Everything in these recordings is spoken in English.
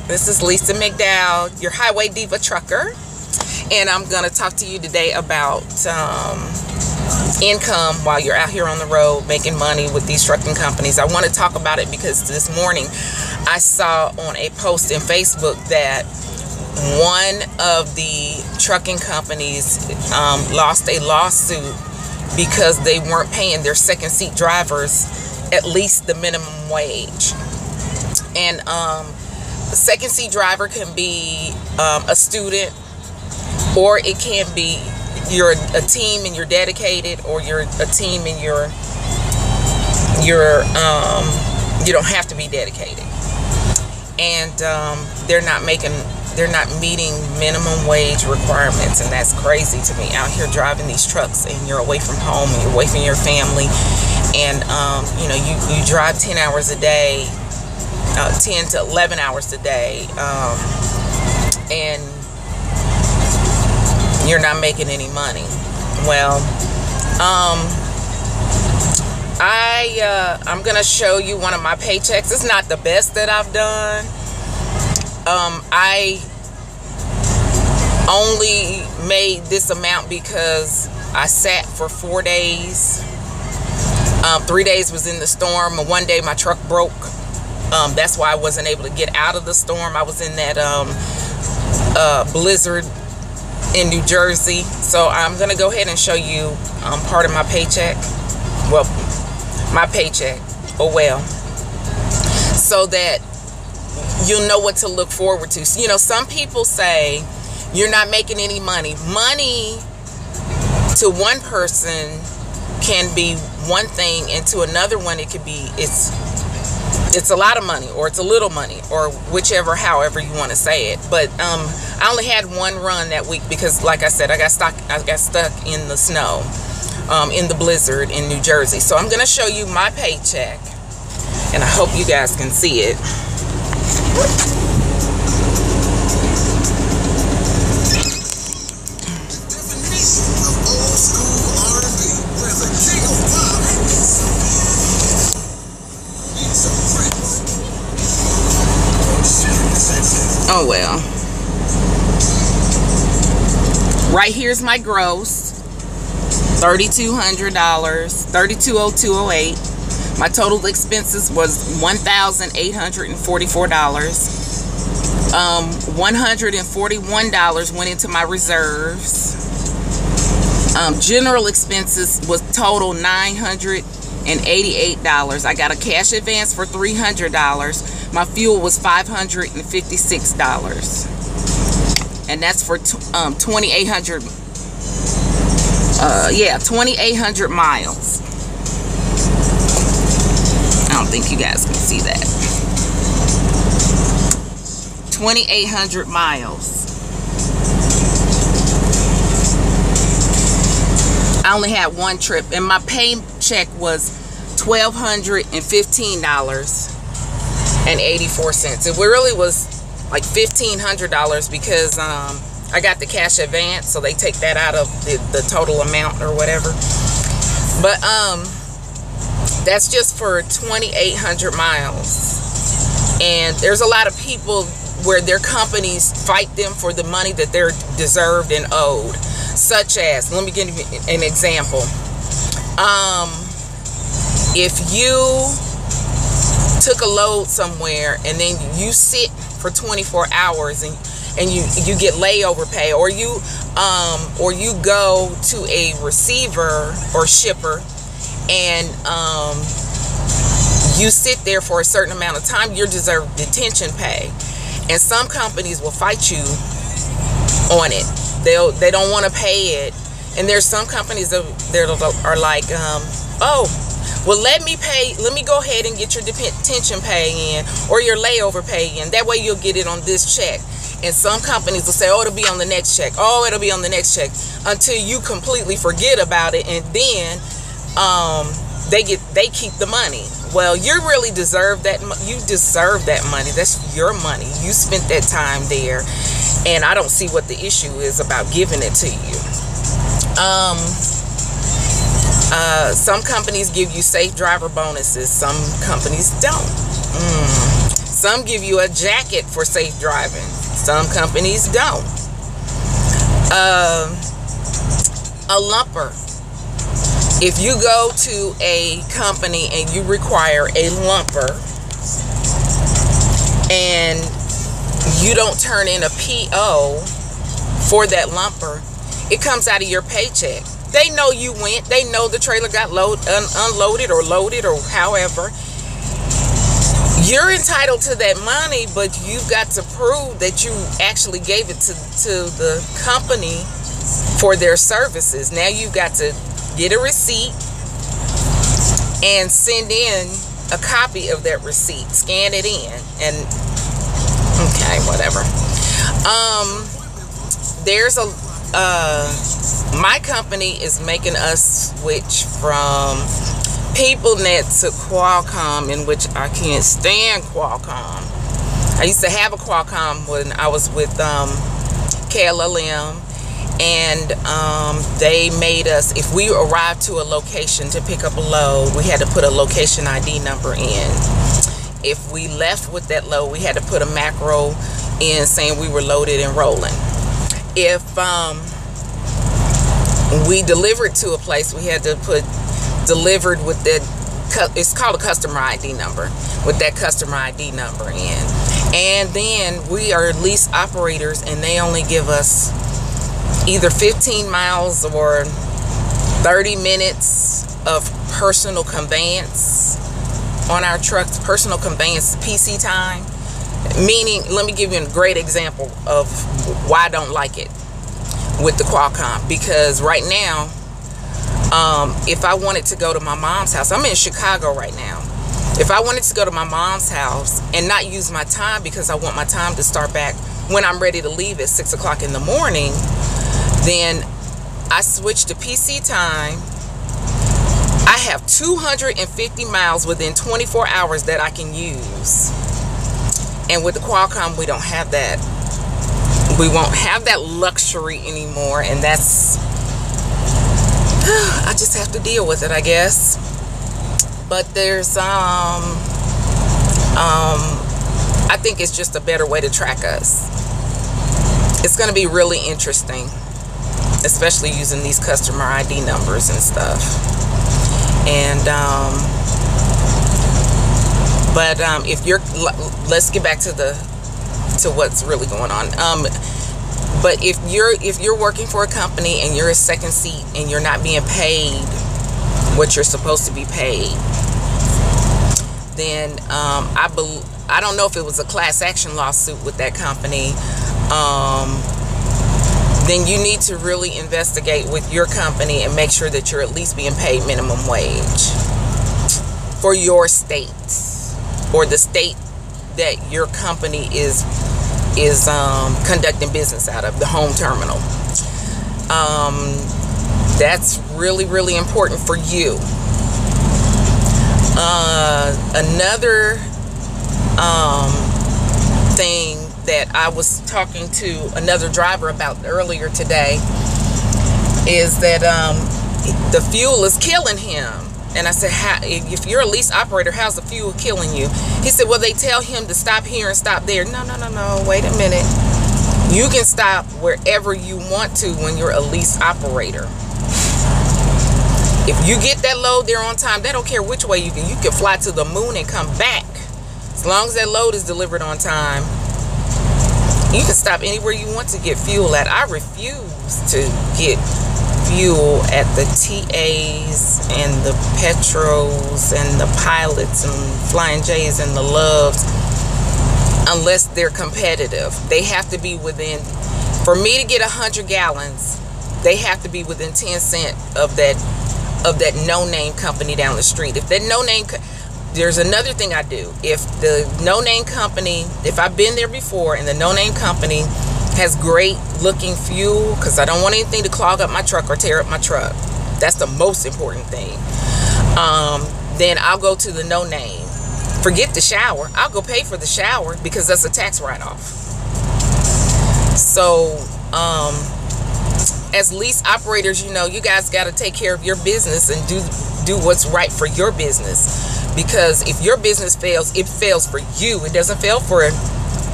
This is Lisa McDowell, your Highway Diva trucker, and I'm going to talk to you today about income while you're out here on the road making money with these trucking companies. I want to talk about it because this morning I saw on a post in Facebook that one of the trucking companies lost a lawsuit because they weren't paying their second seat drivers at least the minimum wage. And a second seat driver can be a student, or it can be you're a team and you're dedicated, or you're a team and you don't have to be dedicated. And they're not meeting minimum wage requirements, and that's crazy to me. Out here driving these trucks, and you're away from home, and you're away from your family, and you drive 10 hours a day, 10 to 11 hours a day, and you're not making any money. Well, I'm gonna show you one of my paychecks. It's not the best that I've done. I only made this amount because I sat for 4 days. 3 days was in the storm, and one day my truck broke. That's why I wasn't able to get out of the storm. I was in that blizzard in New Jersey. So I'm gonna go ahead and show you part of my paycheck. Well, my paycheck. Oh well. So that you'll know what to look forward to. So, some people say you're not making any money. Money to one person can be one thing, and to another one it could be it's a lot of money, or it's a little money, or whichever, however you want to say it. But I only had one run that week because, like I said, I got stuck in the snow, in the blizzard in New Jersey. So I'm gonna show you my paycheck, and I hope you guys can see it. Oh well. Right here's my gross. $3,200, $3,202.08. My total expenses was $1,844. $141 went into my reserves. General expenses was total $988. I got a cash advance for $300. My fuel was $556. And that's for 2,800. 2,800 miles. I don't think you guys can see that. 2,800 miles. I only had one trip, and my paycheck was $1,215.84. It really was like $1,500 because I got the cash advance, so they take that out of the total amount or whatever. But that's just for 2,800 miles. And there's a lot of people where their companies fight them for the money that they're deserved and owed. Such as, let me give you an example. If you took a load somewhere and then you sit for 24 hours and you get layover pay, or you go to a receiver or shipper and you sit there for a certain amount of time, you're deserved detention pay. And some companies will fight you on it. They don't want to pay it. And there's some companies that are like, oh, well, let me go ahead and get your detention pay in, or your layover pay in. That way you'll get it on this check. And some companies will say, oh, it'll be on the next check. Oh, it'll be on the next check, until you completely forget about it, and then they keep the money. Well, you really deserve that. You deserve that money. That's your money. You spent that time there, and I don't see what the issue is about giving it to you. Some companies give you safe driver bonuses. Some companies don't. Some give you a jacket for safe driving. Some companies don't. A lumper. If you go to a company and you require a lumper and you don't turn in a PO for that lumper, it comes out of your paycheck. They know you went. They know the trailer got unloaded or loaded or however. You're entitled to that money, but you've got to prove that you actually gave it to the company for their services. Now you've got to get a receipt and send in a copy of that receipt. Scan it in and okay, whatever. There's a my company is making us switch from PeopleNet to Qualcomm, in which I can't stand Qualcomm. I used to have a Qualcomm when I was with KLLM, and they made us, if we arrived to a location to pick up a load, we had to put a location ID number in. If we left with that load, we had to put a macro in saying we were loaded and rolling. If we delivered to a place, we had to put delivered with that, it's called a customer ID number, with that customer ID number in. And then we are lease operators, and they only give us either 15 miles or 30 minutes of personal conveyance on our trucks. Personal conveyance, PC time. Meaning, let me give you a great example of why I don't like it with the Qualcomm. Because right now, if I wanted to go to my mom's house, I'm in Chicago right now. If I wanted to go to my mom's house and not use my time because I want my time to start back when I'm ready to leave at 6 o'clock in the morning, then I switch to PC time. I have 250 miles within 24 hours that I can use. And with the Qualcomm, we don't have that. We won't have that luxury anymore, and that's, I just have to deal with it, I guess. But there's I think it's just a better way to track us. It's going to be really interesting, especially using these customer ID numbers and stuff. And if you're, let's get back to what's really going on. But if you're working for a company and you're a second seat and you're not being paid what you're supposed to be paid, then I don't know if it was a class action lawsuit with that company. Then you need to really investigate with your company and make sure that you're at least being paid minimum wage for your state, or the state that your company is conducting business out of, the home terminal. That's really, really important for you. Another thing that I was talking to another driver about earlier today is that the fuel is killing him. And I said, if you're a lease operator, how's the fuel killing you? He said, well, they tell him to stop here and stop there. No, wait a minute. You can stop wherever you want to when you're a lease operator. If you get that load there on time, they don't care which way you can fly to the moon and come back. As long as that load is delivered on time, you can stop anywhere you want to get fuel at. I refuse to get fuel at the TAs and the Petros and the Pilots and Flying J's and the Loves unless they're competitive. They have to be within, for me to get 100 gallons, they have to be within 10 cents of that no-name company down the street. If that no-name, there's another thing I do. If the no-name company, if I've been there before and the no-name company has great looking fuel, because I don't want anything to clog up my truck or tear up my truck. That's the most important thing. Then I'll go to the no-name. Forget the shower. I'll go pay for the shower because that's a tax write-off. So, as lease operators, you know, you guys got to take care of your business and do what's right for your business, because if your business fails, it fails for you. It doesn't fail for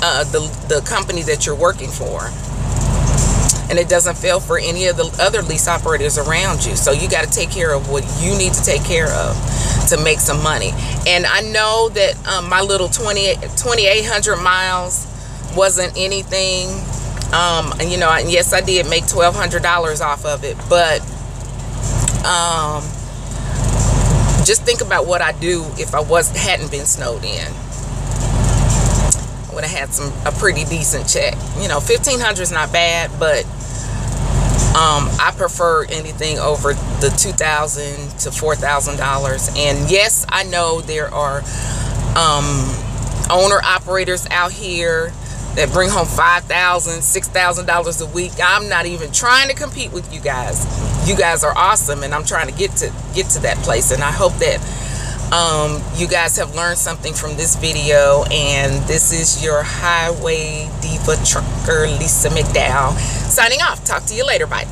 the company that you're working for, and it doesn't fail for any of the other lease operators around you. So you got to take care of what you need to take care of to make some money. And I know that my little 2,800 miles wasn't anything. And you know, yes, I did make $1,200 off of it, but just think about what I do if I hadn't been snowed in. I would have had a pretty decent check. You know, $1,500 is not bad, but I prefer anything over the $2,000 to $4,000. And yes, I know there are owner operators out here that bring home $5,000, $6,000 a week. I'm not even trying to compete with you guys. You guys are awesome, and I'm trying to get to that place. And I hope that you guys have learned something from this video. And this is your Highway Diva Trucker, Lisa McDowell, signing off. Talk to you later. Bye.